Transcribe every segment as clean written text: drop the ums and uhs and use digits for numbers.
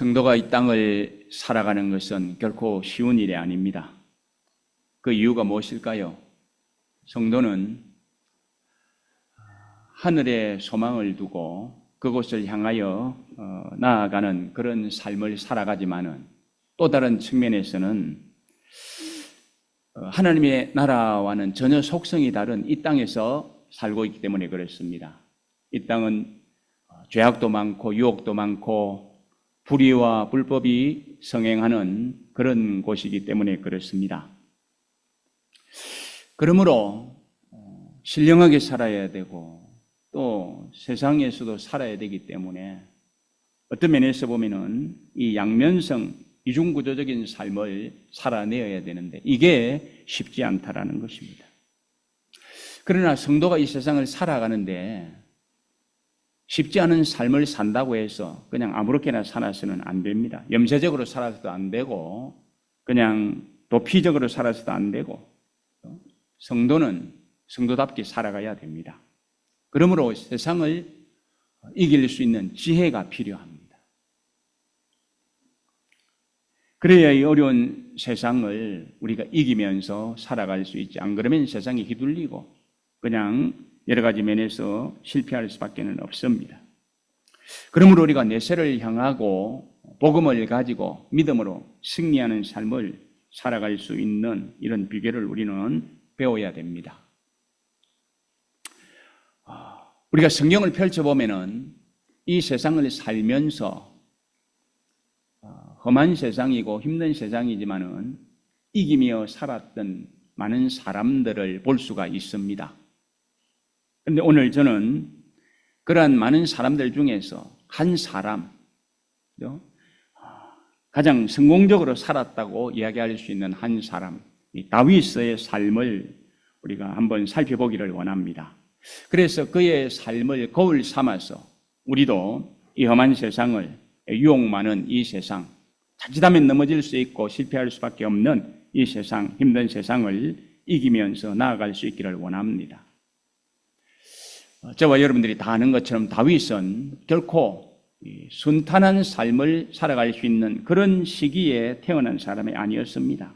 성도가 이 땅을 살아가는 것은 결코 쉬운 일이 아닙니다. 그 이유가 무엇일까요? 성도는 하늘에 소망을 두고 그곳을 향하여 나아가는 그런 삶을 살아가지만은 또 다른 측면에서는 하나님의 나라와는 전혀 속성이 다른 이 땅에서 살고 있기 때문에 그렇습니다. 이 땅은 죄악도 많고 유혹도 많고 불의와 불법이 성행하는 그런 곳이기 때문에 그렇습니다. 그러므로 신령하게 살아야 되고 또 세상에서도 살아야 되기 때문에 어떤 면에서 보면은 이 양면성 이중구조적인 삶을 살아내야 되는데 이게 쉽지 않다라는 것입니다. 그러나 성도가 이 세상을 살아가는데 쉽지 않은 삶을 산다고 해서 그냥 아무렇게나 살아서는 안 됩니다. 염세적으로 살아서도 안 되고 그냥 도피적으로 살아서도 안 되고 성도는 성도답게 살아가야 됩니다. 그러므로 세상을 이길 수 있는 지혜가 필요합니다. 그래야 이 어려운 세상을 우리가 이기면서 살아갈 수 있지. 안 그러면 세상이 휘둘리고 그냥 여러 가지 면에서 실패할 수밖에 없습니다. 그러므로 우리가 내세를 향하고 복음을 가지고 믿음으로 승리하는 삶을 살아갈 수 있는 이런 비결을 우리는 배워야 됩니다. 우리가 성경을 펼쳐보면은 이 세상을 살면서 험한 세상이고 힘든 세상이지만은 이기며 살았던 많은 사람들을 볼 수가 있습니다. 그런데 오늘 저는 그러한 많은 사람들 중에서 한 사람, 가장 성공적으로 살았다고 이야기할 수 있는 한 사람, 이 다윗의 삶을 우리가 한번 살펴보기를 원합니다. 그래서 그의 삶을 거울 삼아서 우리도 이 험한 세상을, 유혹 많은 이 세상, 자칫하면 넘어질 수 있고 실패할 수밖에 없는 이 세상, 힘든 세상을 이기면서 나아갈 수 있기를 원합니다. 저와 여러분들이 다 아는 것처럼 다윗은 결코 순탄한 삶을 살아갈 수 있는 그런 시기에 태어난 사람이 아니었습니다.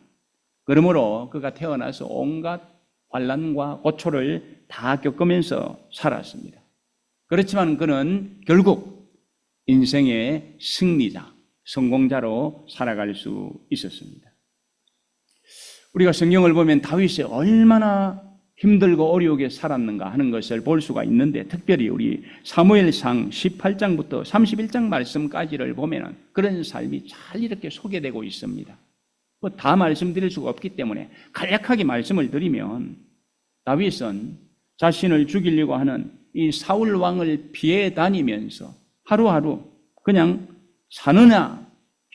그러므로 그가 태어나서 온갖 환난과 고초를 다 겪으면서 살았습니다. 그렇지만 그는 결국 인생의 승리자, 성공자로 살아갈 수 있었습니다. 우리가 성경을 보면 다윗이 얼마나 힘들고 어려우게 살았는가 하는 것을 볼 수가 있는데 특별히 우리 사무엘상 18장부터 31장 말씀까지를 보면 그런 삶이 잘 이렇게 소개되고 있습니다. 다 말씀드릴 수가 없기 때문에 간략하게 말씀을 드리면 다윗은 자신을 죽이려고 하는 이 사울 왕을 피해 다니면서 하루하루 그냥 사느냐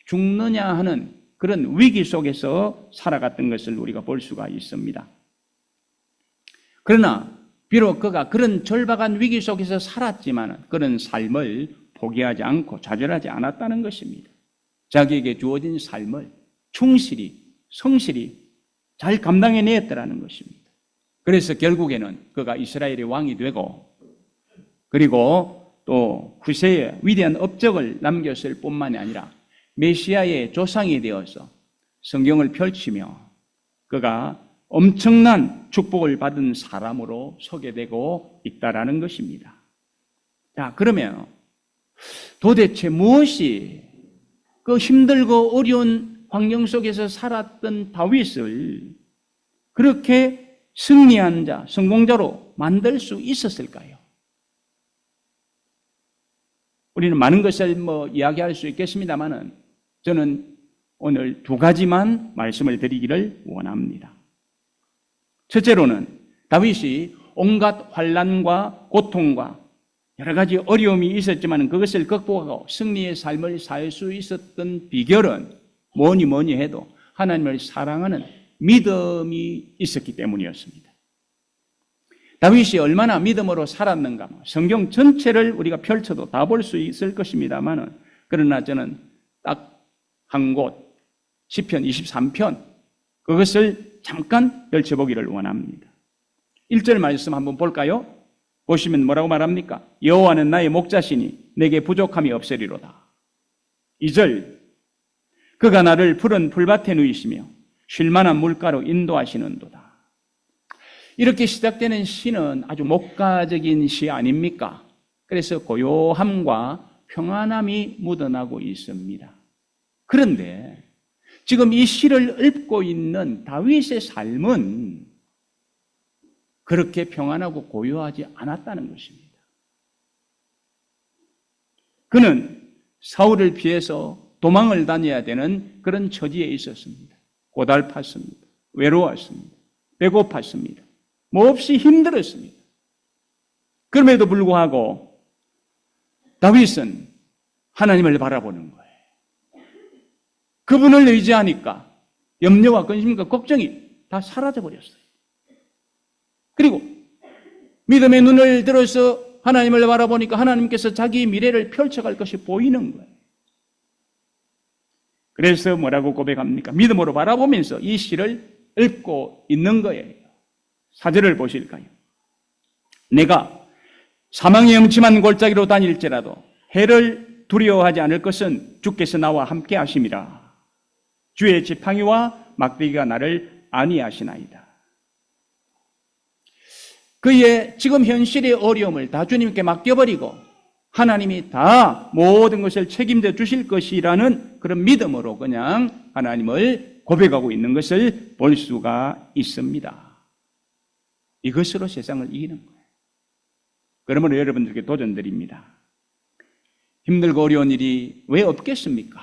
죽느냐 하는 그런 위기 속에서 살아갔던 것을 우리가 볼 수가 있습니다. 그러나 비록 그가 그런 절박한 위기 속에서 살았지만 그런 삶을 포기하지 않고 좌절하지 않았다는 것입니다. 자기에게 주어진 삶을 충실히 성실히 잘 감당해냈더라는 것입니다. 그래서 결국에는 그가 이스라엘의 왕이 되고 그리고 또 후세에 위대한 업적을 남겼을 뿐만이 아니라 메시아의 조상이 되어서 성경을 펼치며 그가 엄청난 축복을 받은 사람으로 소개되고 있다라는 것입니다. 자, 그러면 도대체 무엇이 그 힘들고 어려운 환경 속에서 살았던 다윗을 그렇게 승리한 자, 성공자로 만들 수 있었을까요? 우리는 많은 것을 이야기할 수 있겠습니다만은 저는 오늘 두 가지만 말씀을 드리기를 원합니다. 첫째로는 다윗이 온갖 환난과 고통과 여러 가지 어려움이 있었지만 그것을 극복하고 승리의 삶을 살 수 있었던 비결은 뭐니 해도 하나님을 사랑하는 믿음이 있었기 때문이었습니다. 다윗이 얼마나 믿음으로 살았는가 성경 전체를 우리가 펼쳐도 다 볼 수 있을 것입니다만 그러나 저는 딱 한 곳 시편 23편 그것을 잠깐 펼쳐보기를 원합니다. 1절 말씀 한번 볼까요? 보시면 뭐라고 말합니까? 여호와는 나의 목자시니 내게 부족함이 없으리로다. 2절 그가 나를 푸른 풀밭에 누이시며 쉴만한 물가로 인도하시는도다. 이렇게 시작되는 시는 아주 목가적인 시 아닙니까? 그래서 고요함과 평안함이 묻어나고 있습니다. 그런데 지금 이 시를 읽고 있는 다윗의 삶은 그렇게 평안하고 고요하지 않았다는 것입니다. 그는 사울을 피해서 도망을 다녀야 되는 그런 처지에 있었습니다. 고달팠습니다. 외로웠습니다. 배고팠습니다. 몹시 힘들었습니다. 그럼에도 불구하고 다윗은 하나님을 바라보는 거예요. 그분을 의지하니까 염려와 근심과 걱정이 다 사라져버렸어요. 그리고 믿음의 눈을 들어서 하나님을 바라보니까 하나님께서 자기 미래를 펼쳐갈 것이 보이는 거예요. 그래서 뭐라고 고백합니까? 믿음으로 바라보면서 이 시를 읽고 있는 거예요. 4절을 보실까요? 내가 사망의 음침한 골짜기로 다닐지라도 해를 두려워하지 않을 것은 주께서 나와 함께 하심이라. 주의 지팡이와 막대기가 나를 안위하시나이다. 그의 지금 현실의 어려움을 다 주님께 맡겨버리고 하나님이 다 모든 것을 책임져 주실 것이라는 그런 믿음으로 그냥 하나님을 고백하고 있는 것을 볼 수가 있습니다. 이것으로 세상을 이기는 거예요. 그러므로 여러분들께 도전드립니다. 힘들고 어려운 일이 왜 없겠습니까?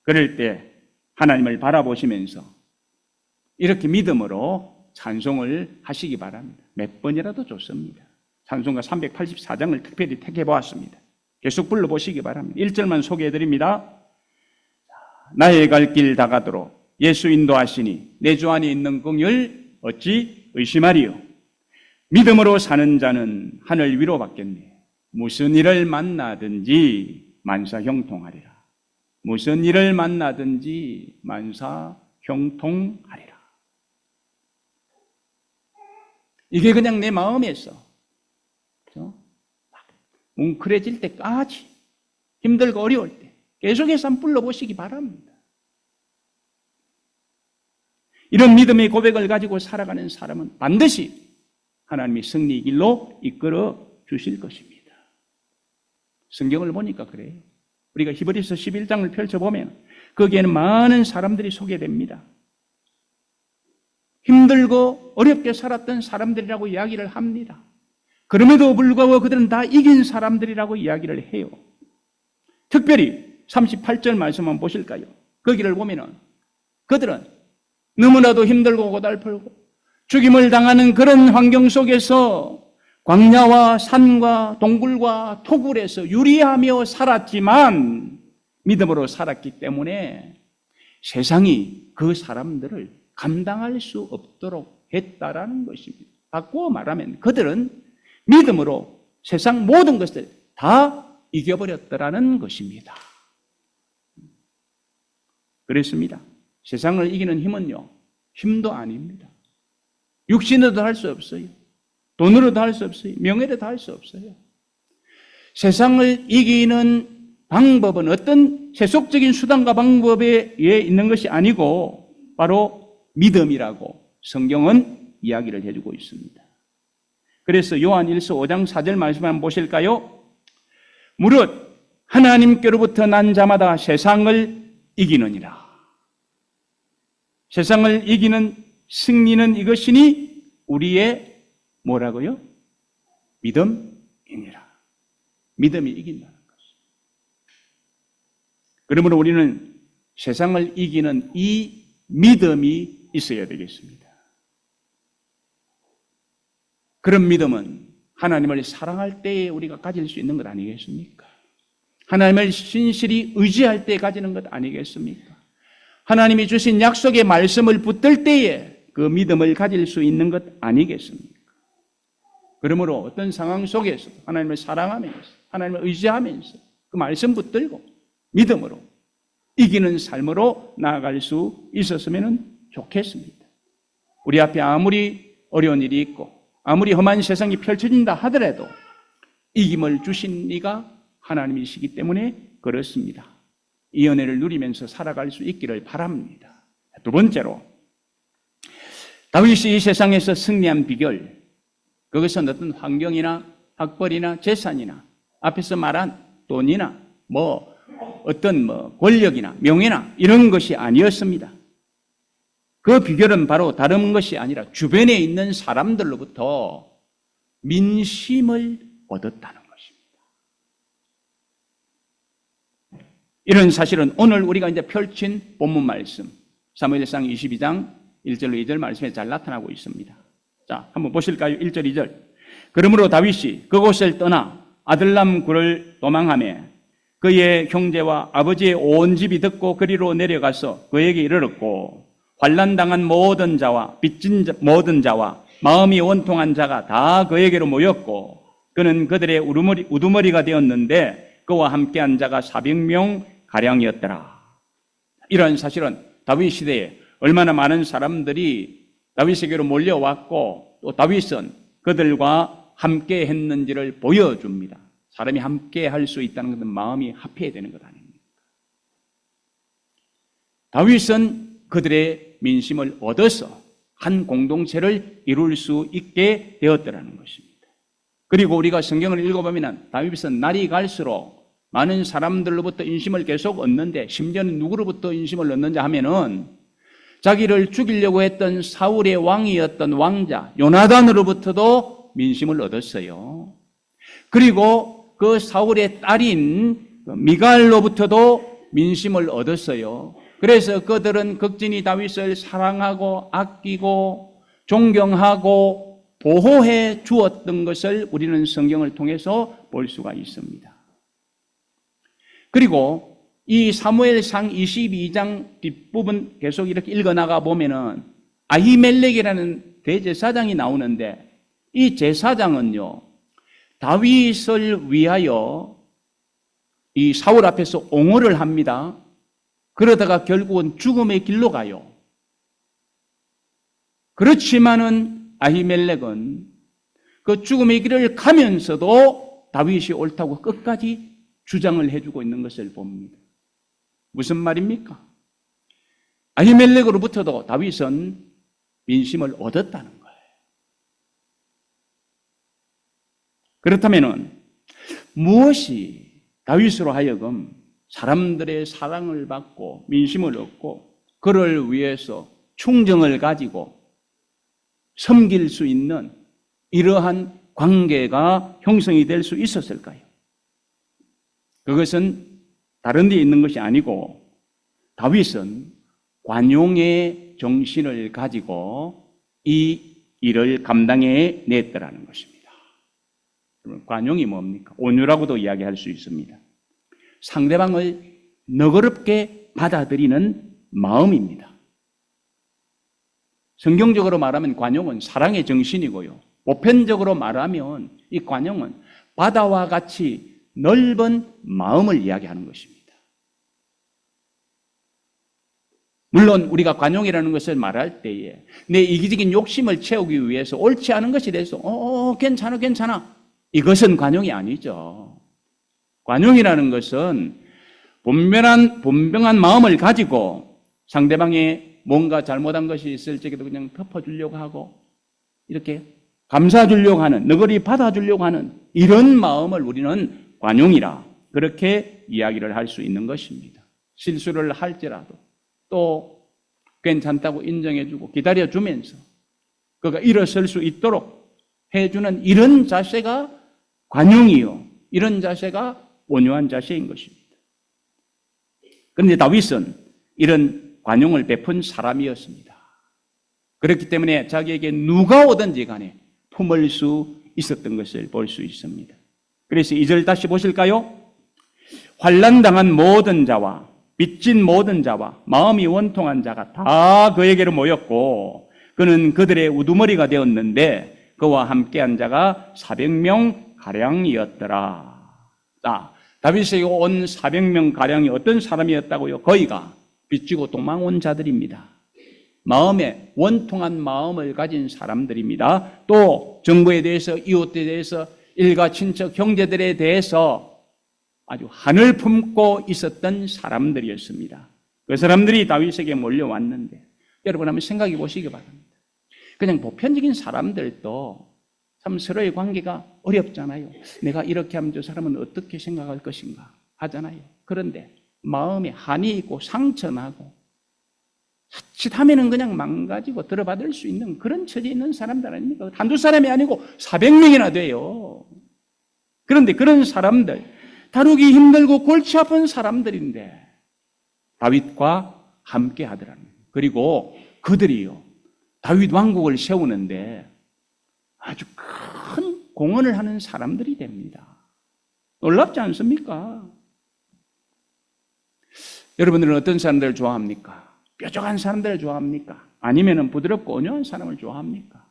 그럴 때 하나님을 바라보시면서 이렇게 믿음으로 찬송을 하시기 바랍니다. 몇 번이라도 좋습니다. 찬송가 384장을 특별히 택해 보았습니다. 계속 불러보시기 바랍니다. 1절만 소개해 드립니다. 나의 갈 길 다가도록 예수 인도하시니 내 주 안에 있는 긍휼 어찌 의심하리요. 믿음으로 사는 자는 하늘 위로 받겠네. 무슨 일을 만나든지 만사 형통하리라. 무슨 일을 만나든지 만사 형통하리라. 이게 그냥 내 마음에서 뭉클해질 때까지 힘들고 어려울 때 계속해서 한번 불러보시기 바랍니다. 이런 믿음의 고백을 가지고 살아가는 사람은 반드시 하나님이 승리의 길로 이끌어 주실 것입니다. 성경을 보니까 그래요. 우리가 히브리서 11장을 펼쳐보면 거기에는 많은 사람들이 소개됩니다. 힘들고 어렵게 살았던 사람들이라고 이야기를 합니다. 그럼에도 불구하고 그들은 다 이긴 사람들이라고 이야기를 해요. 특별히 38절 말씀 한번 보실까요? 거기를 보면은 그들은 너무나도 힘들고 고달프고 죽임을 당하는 그런 환경 속에서 광야와 산과 동굴과 토굴에서 유리하며 살았지만 믿음으로 살았기 때문에 세상이 그 사람들을 감당할 수 없도록 했다라는 것입니다. 바꾸어 말하면 그들은 믿음으로 세상 모든 것을 다 이겨버렸더라는 것입니다. 그렇습니다. 세상을 이기는 힘은요, 힘도 아닙니다. 육신으로도 할 수 없어요. 돈으로도 할 수 없어요. 명예로도 할 수 없어요. 세상을 이기는 방법은 어떤 세속적인 수단과 방법에 의해 있는 것이 아니고 바로 믿음이라고 성경은 이야기를 해주고 있습니다. 그래서 요한 1서 5장 4절 말씀 한번 보실까요? 무릇 하나님께로부터 난 자마다 세상을 이기느니라. 세상을 이기는 승리는 이것이니 우리의 뭐라고요? 믿음이니라. 믿음이 이긴다는 것입니다. 그러므로 우리는 세상을 이기는 이 믿음이 있어야 되겠습니다. 그런 믿음은 하나님을 사랑할 때에 우리가 가질 수 있는 것 아니겠습니까? 하나님을 신실히 의지할 때 가지는 것 아니겠습니까? 하나님이 주신 약속의 말씀을 붙들 때에 그 믿음을 가질 수 있는 것 아니겠습니까? 그러므로 어떤 상황 속에서 하나님을 사랑하면서 하나님을 의지하면서 그 말씀 붙들고 믿음으로 이기는 삶으로 나아갈 수 있었으면 좋겠습니다. 우리 앞에 아무리 어려운 일이 있고 아무리 험한 세상이 펼쳐진다 하더라도 이김을 주신 이가 하나님이시기 때문에 그렇습니다. 이 은혜를 누리면서 살아갈 수 있기를 바랍니다. 두 번째로, 다윗이 이 세상에서 승리한 비결, 그것은 어떤 환경이나 학벌이나 재산이나 앞에서 말한 돈이나 어떤 권력이나 명예나 이런 것이 아니었습니다. 그 비결은 바로 다른 것이 아니라 주변에 있는 사람들로부터 민심을 얻었다는 것입니다. 이런 사실은 오늘 우리가 이제 펼친 본문 말씀, 사무엘상 22장 1절로 2절 말씀에 잘 나타나고 있습니다. 자, 한번 보실까요? 1절, 2절. 그러므로 다윗이 그곳을 떠나 아들람 굴을 도망하며 그의 형제와 아버지의 온 집이 듣고 그리로 내려가서 그에게 이르렀고 환난당한 모든 자와 빚진 모든 자와 마음이 원통한 자가 다 그에게로 모였고 그는 그들의 우두머리가 되었는데 그와 함께한 자가 400명 가량이었더라. 이런 사실은 다윗 시대에 얼마나 많은 사람들이 다윗에게로 몰려왔고 또 다윗은 그들과 함께 했는지를 보여줍니다. 사람이 함께 할 수 있다는 것은 마음이 합해야 되는 것 아닙니까? 다윗은 그들의 민심을 얻어서 한 공동체를 이룰 수 있게 되었더라는 것입니다. 그리고 우리가 성경을 읽어보면 다윗은 날이 갈수록 많은 사람들로부터 인심을 계속 얻는데 심지어는 누구로부터 인심을 얻는지 하면은 자기를 죽이려고 했던 사울의 왕이었던 왕자 요나단으로부터도 민심을 얻었어요. 그리고 그 사울의 딸인 미갈로부터도 민심을 얻었어요. 그래서 그들은 극진히 다윗을 사랑하고 아끼고 존경하고 보호해 주었던 것을 우리는 성경을 통해서 볼 수가 있습니다. 그리고 이 사무엘상 22장 뒷부분 계속 이렇게 읽어나가 보면은 아히멜렉이라는 대제사장이 나오는데 이 제사장은요, 다윗을 위하여 이 사울 앞에서 옹호를 합니다. 그러다가 결국은 죽음의 길로 가요. 그렇지만은 아히멜렉은 그 죽음의 길을 가면서도 다윗이 옳다고 끝까지 주장을 해주고 있는 것을 봅니다. 무슨 말입니까? 아히멜렉으로부터도 다윗은 민심을 얻었다는 거예요. 그렇다면 무엇이 다윗으로 하여금 사람들의 사랑을 받고 민심을 얻고 그를 위해서 충정을 가지고 섬길 수 있는 이러한 관계가 형성이 될 수 있었을까요? 그것은 다른 데 있는 것이 아니고 다윗은 관용의 정신을 가지고 이 일을 감당해 냈더라는 것입니다. 관용이 뭡니까? 온유라고도 이야기할 수 있습니다. 상대방을 너그럽게 받아들이는 마음입니다. 성경적으로 말하면 관용은 사랑의 정신이고요. 보편적으로 말하면 이 관용은 바다와 같이 넓은 마음을 이야기하는 것입니다. 물론 우리가 관용이라는 것을 말할 때에 내 이기적인 욕심을 채우기 위해서 옳지 않은 것에 대해서 괜찮아 이것은 관용이 아니죠. 관용이라는 것은 분명한 마음을 가지고 상대방의 뭔가 잘못한 것이 있을 적에도 그냥 덮어주려고 하고 이렇게 감싸주려고 하는, 너그리 받아주려고 하는 이런 마음을 우리는 관용이라 그렇게 이야기를 할 수 있는 것입니다. 실수를 할지라도 또 괜찮다고 인정해주고 기다려주면서 그가 일어설 수 있도록 해주는 이런 자세가 관용이요. 이런 자세가 온유한 자세인 것입니다. 그런데 다윗은 이런 관용을 베푼 사람이었습니다. 그렇기 때문에 자기에게 누가 오든지 간에 품을 수 있었던 것을 볼 수 있습니다. 그래서 2절 다시 보실까요? 환난당한 모든 자와 빚진 모든 자와 마음이 원통한 자가 다 그에게로 모였고 그는 그들의 우두머리가 되었는데 그와 함께한 자가 400명 가량이었더라. 자, 다윗에게 온 400명 가량이 어떤 사람이었다고요? 거의가 빚지고 도망온 자들입니다. 마음에 원통한 마음을 가진 사람들입니다. 또 정부에 대해서, 이웃에 대해서, 일가 친척 형제들에 대해서 아주 한을 품고 있었던 사람들이었습니다. 그 사람들이 다윗에게 몰려왔는데 여러분 한번 생각해 보시기 바랍니다. 그냥 보편적인 사람들도 참 서로의 관계가 어렵잖아요. 내가 이렇게 하면 저 사람은 어떻게 생각할 것인가 하잖아요. 그런데 마음에 한이 있고 상처나고 자칫하면은 그냥 망가지고 들어받을 수 있는 그런 처지에 있는 사람들 아닙니까? 한두 사람이 아니고 400명이나 돼요. 그런데 그런 사람들, 다루기 힘들고 골치 아픈 사람들인데 다윗과 함께 하더라는 거예요. 그리고 그들이요, 다윗 왕국을 세우는데 아주 큰 공헌을 하는 사람들이 됩니다. 놀랍지 않습니까? 여러분들은 어떤 사람들을 좋아합니까? 뾰족한 사람들을 좋아합니까? 아니면 부드럽고 온유한 사람을 좋아합니까?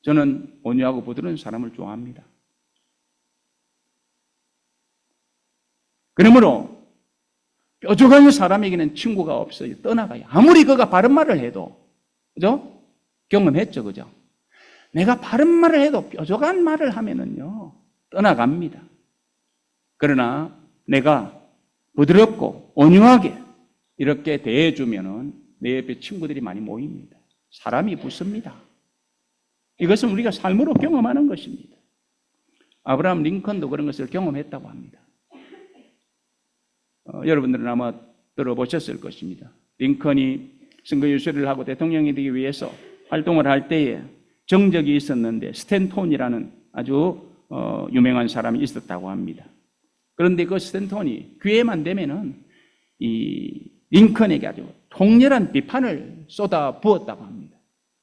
저는 온유하고 부드러운 사람을 좋아합니다. 그러므로 뾰족한 사람에게는 친구가 없어요. 떠나가요. 아무리 그가 바른 말을 해도, 그죠? 경험했죠, 그죠? 내가 바른 말을 해도 뾰족한 말을 하면은요, 떠나갑니다. 그러나 내가 부드럽고 온유하게 이렇게 대해주면은 내 옆에 친구들이 많이 모입니다. 사람이 붙습니다. 이것은 우리가 삶으로 경험하는 것입니다. 아브라함 링컨도 그런 것을 경험했다고 합니다. 여러분들은 아마 들어보셨을 것입니다. 링컨이 선거 유세를 하고 대통령이 되기 위해서 활동을 할 때에 정적이 있었는데 스탠톤이라는 아주 유명한 사람이 있었다고 합니다. 그런데 그 스탠톤이 기회만 되면은 이 링컨에게 아주 통렬한 비판을 쏟아 부었다고 합니다.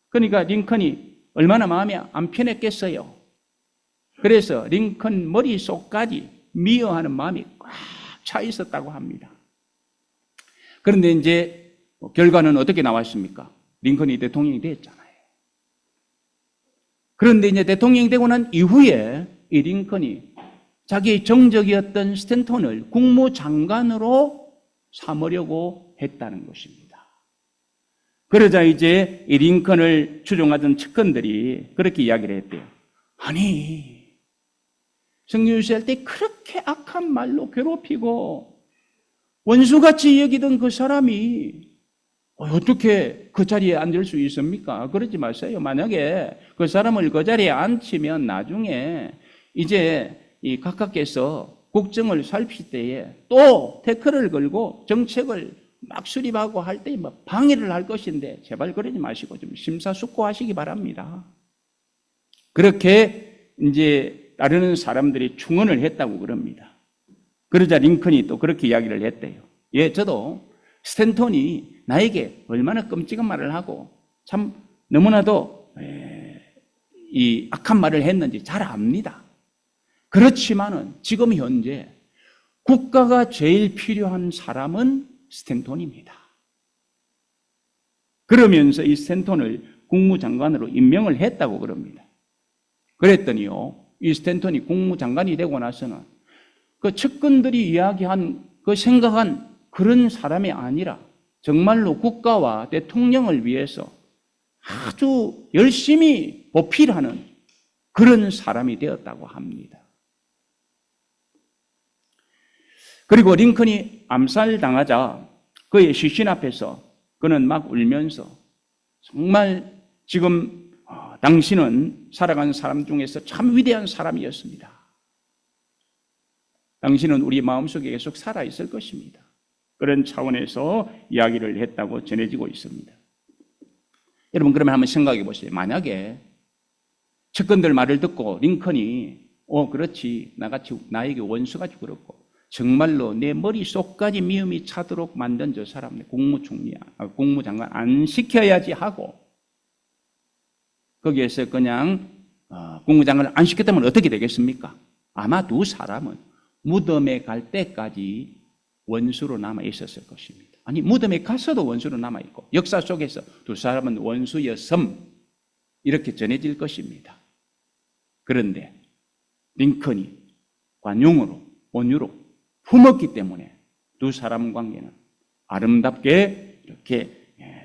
그러니까 링컨이 얼마나 마음이 안 편했겠어요. 그래서 링컨 머릿속까지 미워하는 마음이 꽉 차 있었다고 합니다. 그런데 이제 결과는 어떻게 나왔습니까? 링컨이 대통령이 됐잖아요. 그런데 이제 대통령이 되고 난 이후에 이 링컨이 자기의 정적이었던 스탠톤을 국무장관으로 삼으려고 했다는 것입니다. 그러자 이제 이 링컨을 추종하던 측근들이 그렇게 이야기를 했대요. 아니, 성유시할 때 그렇게 악한 말로 괴롭히고 원수같이 여기던 그 사람이 어떻게 그 자리에 앉을 수 있습니까? 그러지 마세요. 만약에 그 사람을 그 자리에 앉히면 나중에 이제 이 각각께서 국정을 살필 때에 또 태클을 걸고 정책을 막 수립하고 할 때 뭐 방해를 할 것인데 제발 그러지 마시고 좀 심사숙고하시기 바랍니다. 그렇게 이제 따르는 사람들이 충언을 했다고 그럽니다. 그러자 링컨이 또 그렇게 이야기를 했대요. 예, 저도 스탠톤이 나에게 얼마나 끔찍한 말을 하고 참 너무나도 이 악한 말을 했는지 잘 압니다. 그렇지만은 지금 현재 국가가 제일 필요한 사람은 스탠톤입니다. 그러면서 이 스탠톤을 국무장관으로 임명을 했다고 그럽니다. 그랬더니요, 이 스탠턴이 국무장관이 되고 나서는 그 측근들이 이야기한 그 생각한 그런 사람이 아니라 정말로 국가와 대통령을 위해서 아주 열심히 보필하는 그런 사람이 되었다고 합니다. 그리고 링컨이 암살당하자 그의 시신 앞에서 그는 막 울면서 정말 지금 당신은 살아간 사람 중에서 참 위대한 사람이었습니다. 당신은 우리 마음속에 계속 살아있을 것입니다. 그런 차원에서 이야기를 했다고 전해지고 있습니다. 여러분 그러면 한번 생각해 보세요. 만약에 측근들 말을 듣고 링컨이 그렇지 나같이 나에게 원수같이 그렇고 정말로 내 머릿속까지 미움이 차도록 만든 저 사람 국무장관 안 시켜야지 하고 거기에서 그냥 국무장관을 안 시켰다면 어떻게 되겠습니까? 아마 두 사람은 무덤에 갈 때까지 원수로 남아 있었을 것입니다. 아니 무덤에 가서도 원수로 남아 있고 역사 속에서 두 사람은 원수였음 이렇게 전해질 것입니다. 그런데 링컨이 관용으로 온유로 품었기 때문에 두 사람 관계는 아름답게 이렇게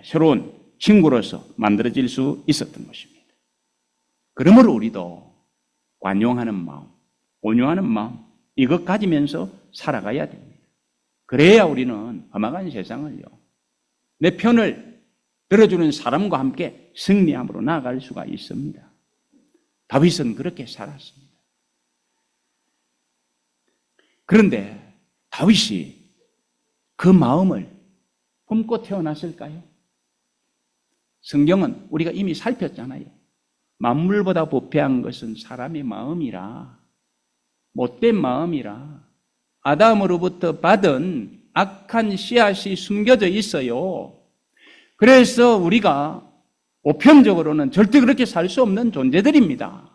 새로운 친구로서 만들어질 수 있었던 것입니다. 그러므로 우리도 관용하는 마음, 온유하는 마음, 이것 가지면서 살아가야 됩니다. 그래야 우리는 험악한 세상을요, 내 편을 들어주는 사람과 함께 승리함으로 나아갈 수가 있습니다. 다윗은 그렇게 살았습니다. 그런데 다윗이 그 마음을 품고 태어났을까요? 성경은 우리가 이미 살폈잖아요. 만물보다 부패한 것은 사람의 마음이라, 못된 마음이라, 아담으로부터 받은 악한 씨앗이 숨겨져 있어요. 그래서 우리가 보편적으로는 절대 그렇게 살 수 없는 존재들입니다.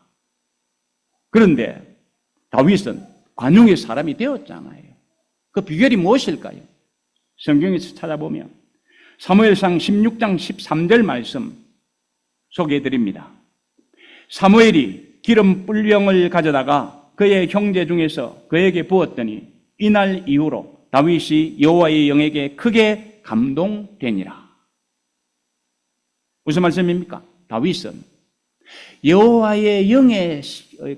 그런데 다윗은 관용의 사람이 되었잖아요. 그 비결이 무엇일까요? 성경에서 찾아보면 사무엘상 16장 13절 말씀 소개해드립니다. 사무엘이 기름 뿔병을 가져다가 그의 형제 중에서 그에게 부었더니 이날 이후로 다윗이 여호와의 영에게 크게 감동되니라. 무슨 말씀입니까? 다윗은 여호와의 영에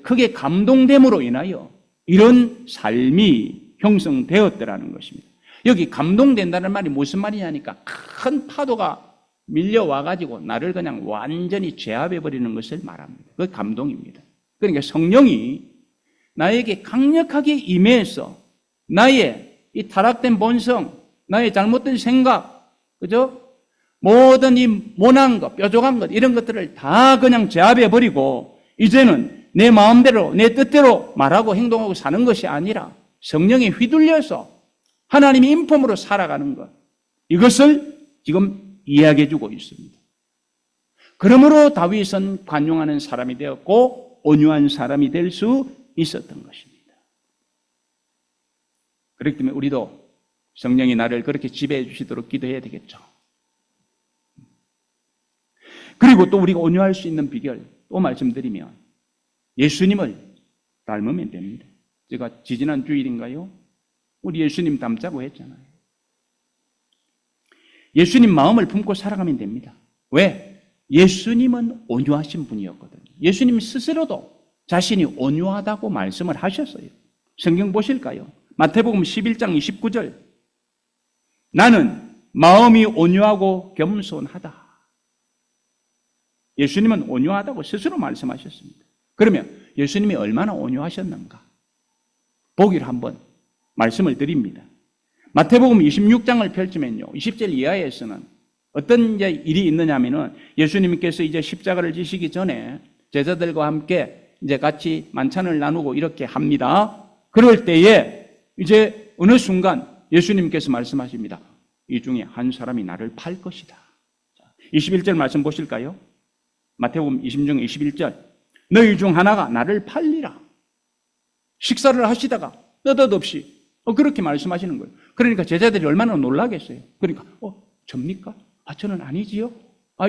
크게 감동됨으로 인하여 이런 삶이 형성되었더라는 것입니다. 여기 감동된다는 말이 무슨 말이냐니까 큰 파도가 밀려와가지고 나를 그냥 완전히 제압해버리는 것을 말합니다. 그게 감동입니다. 그러니까 성령이 나에게 강력하게 임해서 나의 이 타락된 본성, 나의 잘못된 생각, 그죠? 모든 이 모난 것, 뾰족한 것, 이런 것들을 다 그냥 제압해버리고 이제는 내 마음대로, 내 뜻대로 말하고 행동하고 사는 것이 아니라 성령에 휘둘려서 하나님의 인품으로 살아가는 것, 이것을 지금 이야기해주고 있습니다. 그러므로 다윗은 관용하는 사람이 되었고 온유한 사람이 될 수 있었던 것입니다. 그렇기 때문에 우리도 성령이 나를 그렇게 지배해 주시도록 기도해야 되겠죠. 그리고 또 우리가 온유할 수 있는 비결 또 말씀드리면 예수님을 닮으면 됩니다. 제가 지지난 주일인가요? 우리 예수님 닮자고 했잖아요. 예수님 마음을 품고 살아가면 됩니다. 왜? 예수님은 온유하신 분이었거든요. 예수님 스스로도 자신이 온유하다고 말씀을 하셨어요. 성경 보실까요? 마태복음 11장 29절. 나는 마음이 온유하고 겸손하다. 예수님은 온유하다고 스스로 말씀하셨습니다. 그러면 예수님이 얼마나 온유하셨는가? 보기를 한번 말씀을 드립니다. 마태복음 26장을 펼치면요, 20절 이하에서는 어떤 이제 일이 있느냐면은 예수님께서 이제 십자가를 지시기 전에 제자들과 함께 이제 같이 만찬을 나누고 이렇게 합니다. 그럴 때에 이제 어느 순간 예수님께서 말씀하십니다. 이 중에 한 사람이 나를 팔 것이다. 21절 말씀 보실까요? 마태복음 26장 21절. 너희 중 하나가 나를 팔리라. 식사를 하시다가 느닷없이 그렇게 말씀하시는 거예요. 그러니까 제자들이 얼마나 놀라겠어요. 그러니까 접니까? 저는 아니지요.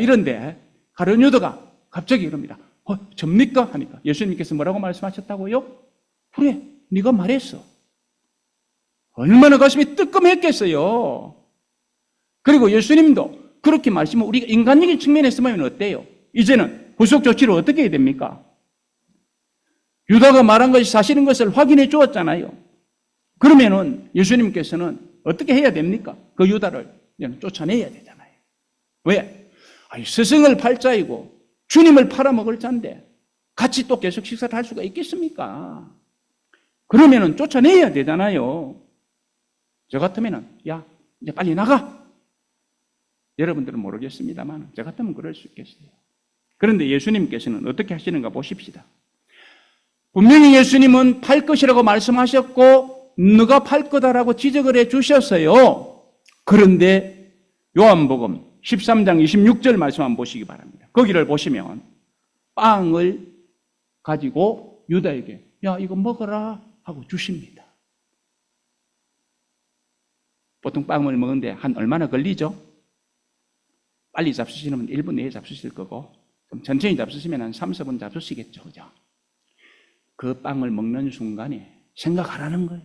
이런데 가룟 유다가 갑자기 이럽니다. 접니까? 하니까 예수님께서 뭐라고 말씀하셨다고요? 그래, 네가 말했어. 얼마나 가슴이 뜨끔했겠어요. 그리고 예수님도 그렇게 말씀을 우리가 인간적인 측면에서 보면 어때요? 이제는 후속 조치를 어떻게 해야 됩니까? 유다가 말한 것이 사실인 것을 확인해 주었잖아요. 그러면은 예수님께서는 어떻게 해야 됩니까? 그 유다를 쫓아내야 되잖아요. 왜? 스승을 팔 자이고 주님을 팔아먹을 자인데 같이 또 계속 식사를 할 수가 있겠습니까? 그러면은 쫓아내야 되잖아요. 저 같으면은 야, 이제 빨리 나가. 여러분들은 모르겠습니다만 저 같으면 그럴 수 있겠어요. 그런데 예수님께서는 어떻게 하시는가 보십시다. 분명히 예수님은 팔 것이라고 말씀하셨고 너가 팔 거다라고 지적을 해 주셨어요. 그런데 요한복음 13장 26절 말씀 한번 보시기 바랍니다. 거기를 보시면 빵을 가지고 유다에게 야 이거 먹어라 하고 주십니다. 보통 빵을 먹는데 한 얼마나 걸리죠? 빨리 잡수시면 1분 내에 잡수실 거고 좀 천천히 잡수시면 한 3, 4분 잡수시겠죠. 그죠? 그 빵을 먹는 순간에 생각하라는 거예요.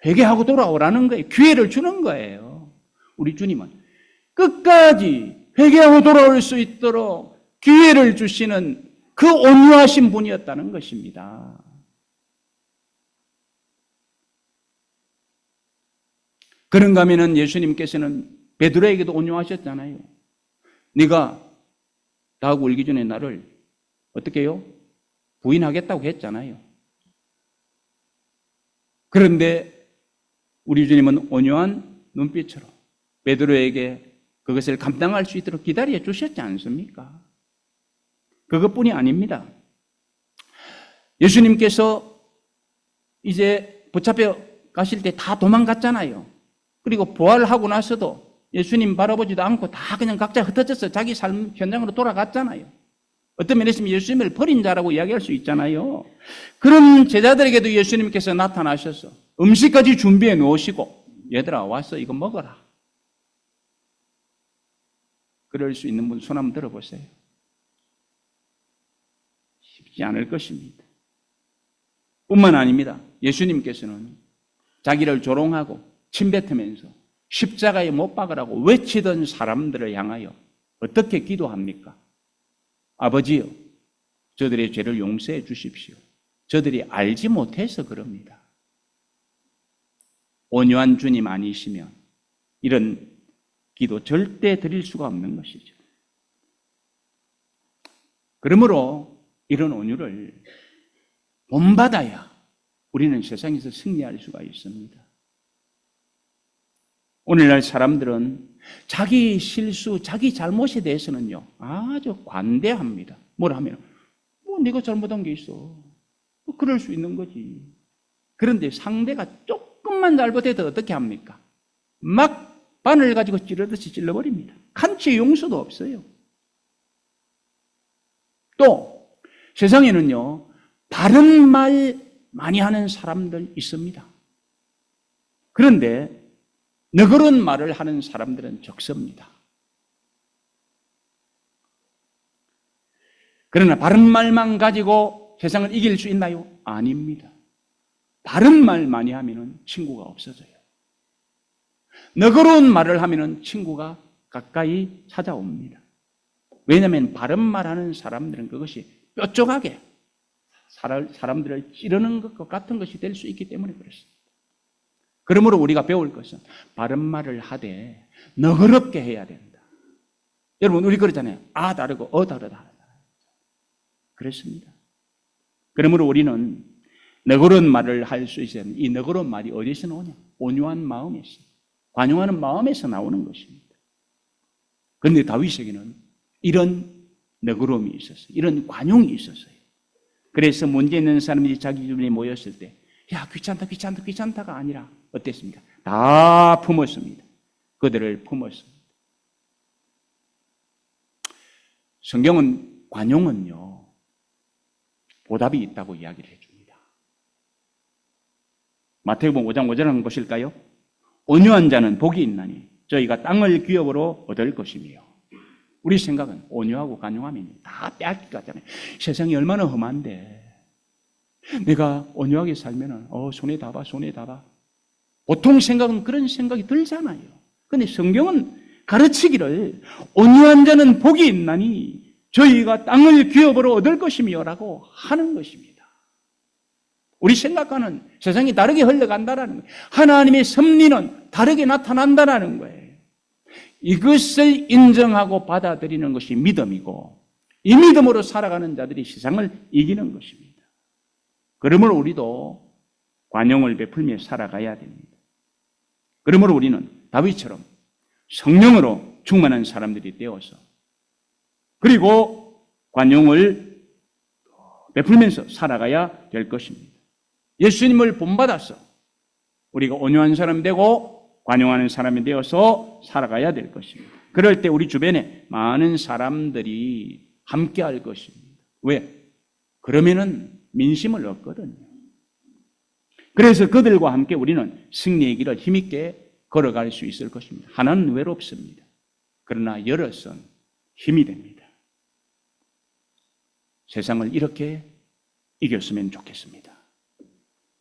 회개하고 돌아오라는 거예요. 기회를 주는 거예요. 우리 주님은 끝까지 회개하고 돌아올 수 있도록 기회를 주시는 그 온유하신 분이었다는 것입니다. 그런가 하면은 예수님께서는 베드로에게도 온유하셨잖아요. 네가 나하고 울기 전에 나를 어떻게 해요? 부인하겠다고 했잖아요. 그런데 우리 주님은 온유한 눈빛으로 베드로에게 그것을 감당할 수 있도록 기다려 주셨지 않습니까? 그것뿐이 아닙니다. 예수님께서 이제 붙잡혀 가실 때 다 도망갔잖아요. 그리고 부활하고 나서도 예수님 바라보지도 않고 다 그냥 각자 흩어져서 자기 삶 현장으로 돌아갔잖아요. 어떤 면에서 예수님을 버린 자라고 이야기할 수 있잖아요. 그런 제자들에게도 예수님께서 나타나셔서 음식까지 준비해 놓으시고 얘들아 와서 이거 먹어라. 그럴 수 있는 분 손 한번 들어보세요. 쉽지 않을 것입니다. 뿐만 아닙니다. 예수님께서는 자기를 조롱하고 침뱉으면서 십자가에 못 박으라고 외치던 사람들을 향하여 어떻게 기도합니까? 아버지요, 저들의 죄를 용서해 주십시오. 저들이 알지 못해서 그럽니다. 온유한 주님 아니시면 이런 기도 절대 드릴 수가 없는 것이죠. 그러므로 이런 온유를 본받아야 우리는 세상에서 승리할 수가 있습니다. 오늘날 사람들은 자기 실수, 자기 잘못에 대해서는요 아주 관대합니다. 뭐라 하면 네가 잘못한 게 있어. 그럴 수 있는 거지. 그런데 상대가 조금만 잘못해도 어떻게 합니까? 막 바늘 가지고 찌르듯이 찔러버립니다. 간치 용서도 없어요. 또 세상에는요 바른 말 많이 하는 사람들 있습니다. 그런데 너그러운 말을 하는 사람들은 적습니다. 그러나 바른 말만 가지고 세상을 이길 수 있나요? 아닙니다. 바른 말 많이 하면 친구가 없어져요. 너그러운 말을 하면 친구가 가까이 찾아옵니다. 왜냐하면 바른 말하는 사람들은 그것이 뾰족하게 사람들을 찌르는 것과 같은 것이 될 수 있기 때문에 그렇습니다. 그러므로 우리가 배울 것은 바른 말을 하되 너그럽게 해야 된다. 여러분 우리 그러잖아요. 아 다르고 다르다. 그렇습니다. 그러므로 우리는 너그러운 말을 할 수 있어야 합니다. 이 너그러운 말이 어디서 나오냐? 온유한 마음에서, 관용하는 마음에서 나오는 것입니다. 그런데 다윗에게는 이런 너그러움이 있었어요. 이런 관용이 있었어요. 그래서 문제 있는 사람들이 자기 주변에 모였을 때 야 귀찮다가 아니라 어땠습니까? 다 품었습니다. 그들을 품었습니다. 성경은 관용은요 보답이 있다고 이야기를 해줍니다. 마태복음 5장 5절 한번 보실까요? 온유한 자는 복이 있나니 저희가 땅을 기업으로 얻을 것이며. 우리 생각은 온유하고 관용하면 다 빼앗길 것 같잖아요. 세상이 얼마나 험한데 내가 온유하게 살면 손에 다 봐. 보통 생각은 그런 생각이 들잖아요. 그런데 성경은 가르치기를 온유한 자는 복이 있나니 저희가 땅을 기업으로 얻을 것이며 라고 하는 것입니다. 우리 생각과는 세상이 다르게 흘러간다는 거예요. 하나님의 섭리는 다르게 나타난다는 거예요. 이것을 인정하고 받아들이는 것이 믿음이고 이 믿음으로 살아가는 자들이 세상을 이기는 것입니다. 그러므로 우리도 관용을 베풀며 살아가야 됩니다. 그러므로 우리는 다윗처럼 성령으로 충만한 사람들이 되어서 그리고 관용을 베풀면서 살아가야 될 것입니다. 예수님을 본받아서 우리가 온유한 사람이 되고 관용하는 사람이 되어서 살아가야 될 것입니다. 그럴 때 우리 주변에 많은 사람들이 함께 할 것입니다. 왜? 그러면은 민심을 얻거든요. 그래서 그들과 함께 우리는 승리의 길을 힘있게 걸어갈 수 있을 것입니다. 하나는 외롭습니다. 그러나 여럿은 힘이 됩니다. 세상을 이렇게 이겼으면 좋겠습니다.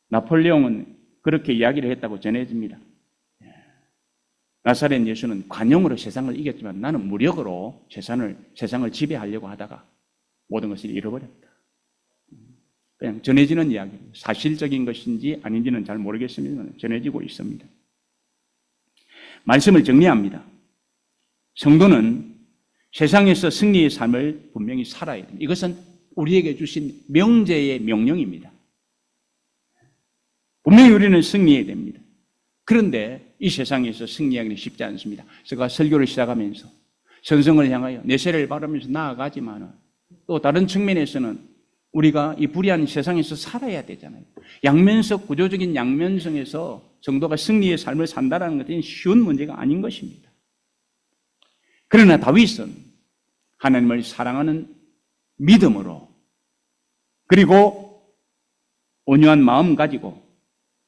나폴레옹은 그렇게 이야기를 했다고 전해집니다. 나사렛 예수는 관용으로 세상을 이겼지만 나는 무력으로 세상을 지배하려고 하다가 모든 것을 잃어버렸다. 그냥 전해지는 이야기입니다. 사실적인 것인지 아닌지는 잘 모르겠습니다만 전해지고 있습니다. 말씀을 정리합니다. 성도는 세상에서 승리의 삶을 분명히 살아야 됩니다. 이것은 우리에게 주신 명제의 명령입니다. 분명히 우리는 승리해야 됩니다. 그런데 이 세상에서 승리하기는 쉽지 않습니다. 제가 설교를 시작하면서 선성을 향하여 내세를 바라면서 나아가지만 또 다른 측면에서는 우리가 이 불의한 세상에서 살아야 되잖아요. 양면석, 구조적인 양면성에서 성도가 승리의 삶을 산다는 것은 쉬운 문제가 아닌 것입니다. 그러나 다윗은 하나님을 사랑하는 믿음으로 그리고 온유한 마음 가지고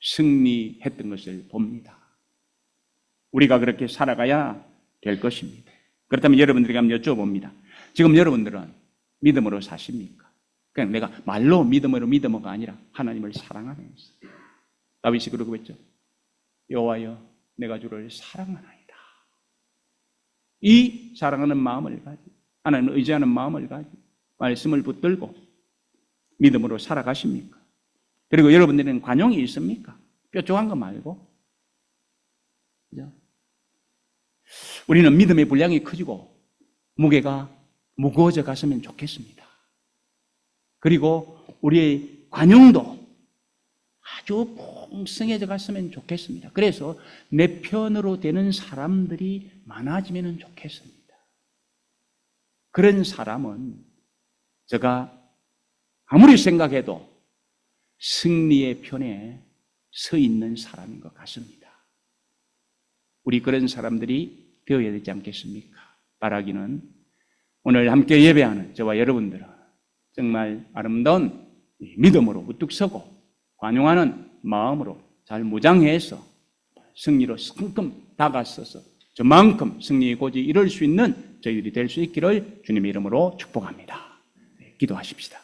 승리했던 것을 봅니다. 우리가 그렇게 살아가야 될 것입니다. 그렇다면 여러분들에게 한번 여쭤봅니다. 지금 여러분들은 믿음으로 사십니까? 그냥 내가 말로 믿음으로가 아니라 하나님을 사랑하면서. 다윗이 그러고 했죠. 여호와여 내가 주를 사랑하나이다. 이 사랑하는 마음을 가지고 하나님을 의지하는 마음을 가지고 말씀을 붙들고 믿음으로 살아가십니까? 그리고 여러분들은 관용이 있습니까? 뾰족한 거 말고. 그죠? 우리는 믿음의 분량이 커지고 무게가 무거워져 갔으면 좋겠습니다. 그리고 우리의 관용도 아주 풍성해져 갔으면 좋겠습니다. 그래서 내 편으로 되는 사람들이 많아지면 좋겠습니다. 그런 사람은 제가 아무리 생각해도 승리의 편에 서 있는 사람인 것 같습니다. 우리 그런 사람들이 되어야 되지 않겠습니까? 바라기는 오늘 함께 예배하는 저와 여러분들은 정말 아름다운 믿음으로 우뚝 서고 관용하는 마음으로 잘 무장해서 승리로 성큼 다가서서 저만큼 승리의 고지 이룰 수 있는 저희들이 될 수 있기를 주님의 이름으로 축복합니다. 기도하십시다.